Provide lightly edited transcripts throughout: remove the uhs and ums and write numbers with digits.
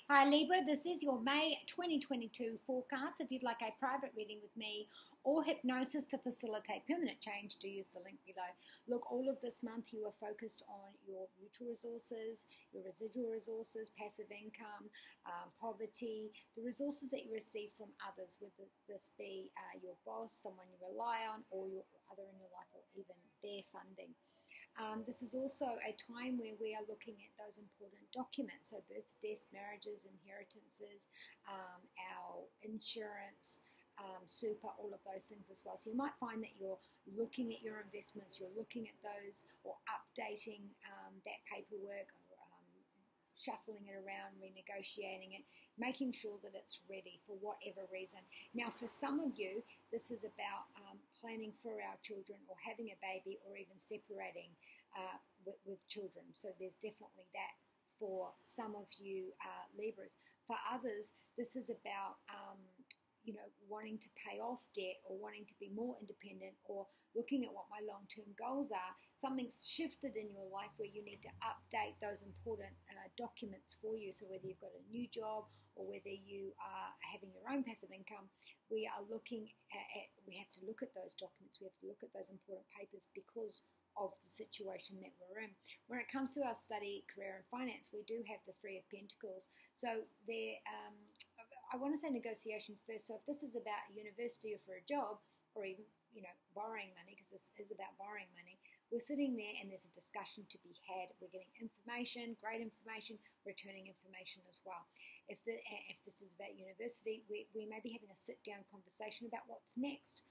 Hi Libra, this is your May 2022 forecast. If you'd like a private reading with me or hypnosis to facilitate permanent change, do use the link below. Look, all of this month you are focused on your mutual resources, your residual resources, passive income, poverty, the resources that you receive from others, whether this be your boss, someone you rely on, or your other in your life, or even their funding. This is also a time where we are looking at those important documents, so births, deaths, marriages, inheritances, our insurance, super, all of those things as well. So you might find that you're looking at your investments, you're looking at those, or updating that paperwork, or shuffling it around, renegotiating it, making sure that it's ready for whatever reason. Now, for some of you, this is about planning for our children, or having a baby, or even separating with children. So there's definitely that for some of you Libras. For others, this is about wanting to pay off debt, or wanting to be more independent, or looking at what my long-term goals are. Something's shifted in your life where you need to update those important documents for you. So whether you've got a new job, or whether you are having your own passive income, we are looking at, we have to look at those documents, we have to look at those important papers because of the situation that we're in. When it comes to our study, career and finance, we do have the Three of Pentacles. So there, I want to say negotiation first. So if this is about university or for a job, or even borrowing money, because this is about borrowing money, we're sitting there and there's a discussion to be had. We're getting information, great information, returning information as well. If this is about university, we may be having a sit-down conversation about what's next,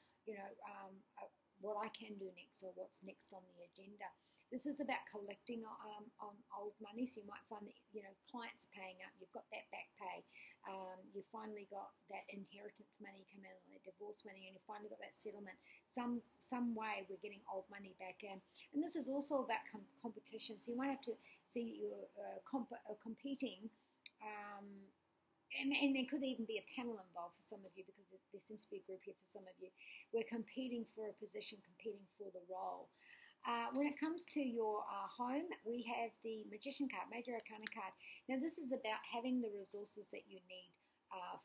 what I can do next, or what's next on the agenda. This is about collecting on old money, so you might find that clients are paying up, you've got that back pay, you finally got that inheritance money come in, or that divorce money, and you finally got that settlement. Some way we're getting old money back in. And this is also about competition, so you might have to see that you're competing, and there could even be a panel involved for some of you, because there seems to be a group here for some of you. We're competing for a position, competing for the role. When it comes to your home, we have the Magician card, Major Arcana card. Now this is about having the resources that you need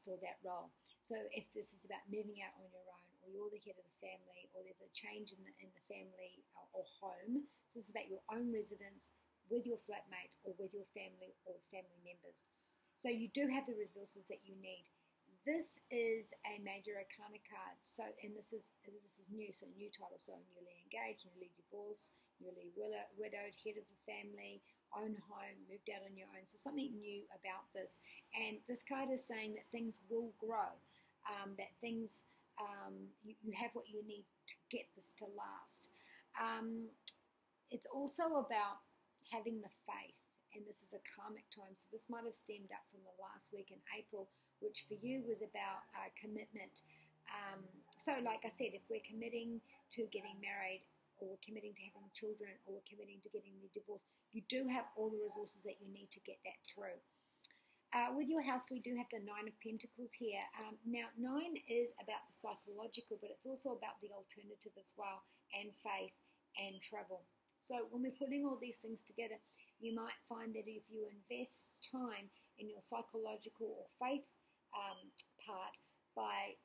for that role. So if this is about moving out on your own, or you're the head of the family, or there's a change in the family or home, this is about your own residence with your flatmates, or with your family or family members. So you do have the resources that you need. This is a Major Arcana card, so, and this is new, so new title, so newly engaged, newly divorced, newly widowed, head of the family, own home, moved out on your own, so something new about this. And this card is saying that things will grow, that things, you have what you need to get this to last. It's also about having the faith, and this is a karmic time, so this might have stemmed up from the last week in April, which for you was about commitment. So like I said, if we're committing to getting married, or we're committing to having children, or we're committing to getting the divorce, you do have all the resources that you need to get that through. With your health, we do have the Nine of Pentacles here. Now, 9 is about the psychological, but it's also about the alternative as well, and faith and travel. So when we're putting all these things together, you might find that if you invest time in your psychological or faith part by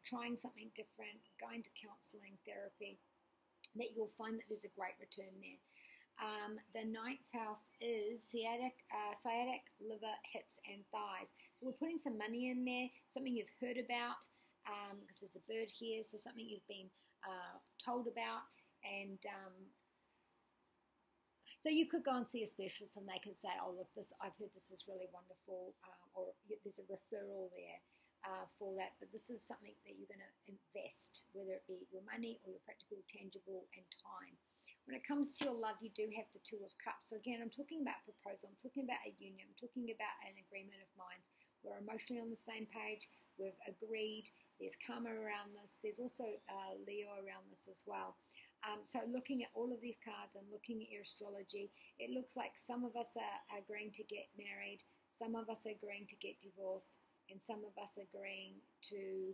trying something different, going to counseling, therapy, that you'll find that there's a great return there. The 9th house is sciatic, liver, hips, and thighs. So we're putting some money in there, something you've heard about, because there's a bird here, so something you've been told about, and so you could go and see a specialist, and they could say, oh look, I've heard this is really wonderful, or there's a referral there for that. But this is something that you're going to invest, whether it be your money or your practical, tangible, and time. When it comes to your love, you do have the Two of Cups. So again, I'm talking about proposal, I'm talking about a union, I'm talking about an agreement of minds. We're emotionally on the same page, we've agreed, there's karma around this, there's also Leo around this as well. So looking at all of these cards and looking at your astrology, it looks like some of us are agreeing to get married, some of us are agreeing to get divorced, and some of us are agreeing to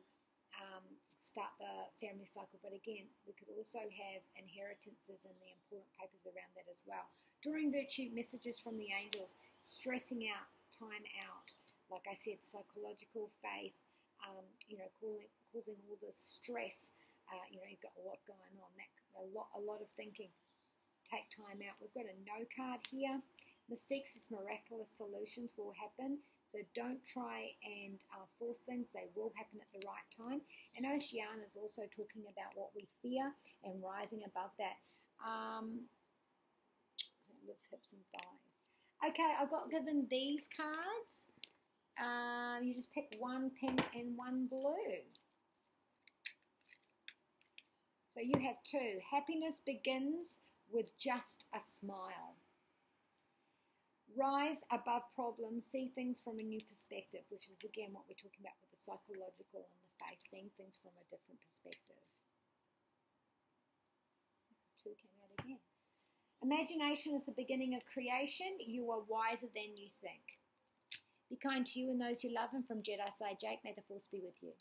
start the family cycle. But again, we could also have inheritances and the important papers around that as well. Drawing virtue, messages from the angels, stressing out, time out. Like I said, psychological faith, causing all this stress. You've got a lot going on. A lot of thinking. Take time out. We've got a no card here. Mistakes is miraculous solutions will happen. So don't try and force things. They will happen at the right time. And Oceana is also talking about what we fear and rising above that. Lips, hips, and thighs. Okay, I got given these cards. You just pick one pink and one blue. So you have two. Happiness begins with just a smile. Rise above problems, see things from a new perspective, which is again what we're talking about with the psychological and the faith, seeing things from a different perspective. Two came out again. Imagination is the beginning of creation. You are wiser than you think. Be kind to you and those you love, and from Jedi Side Jake, may the force be with you.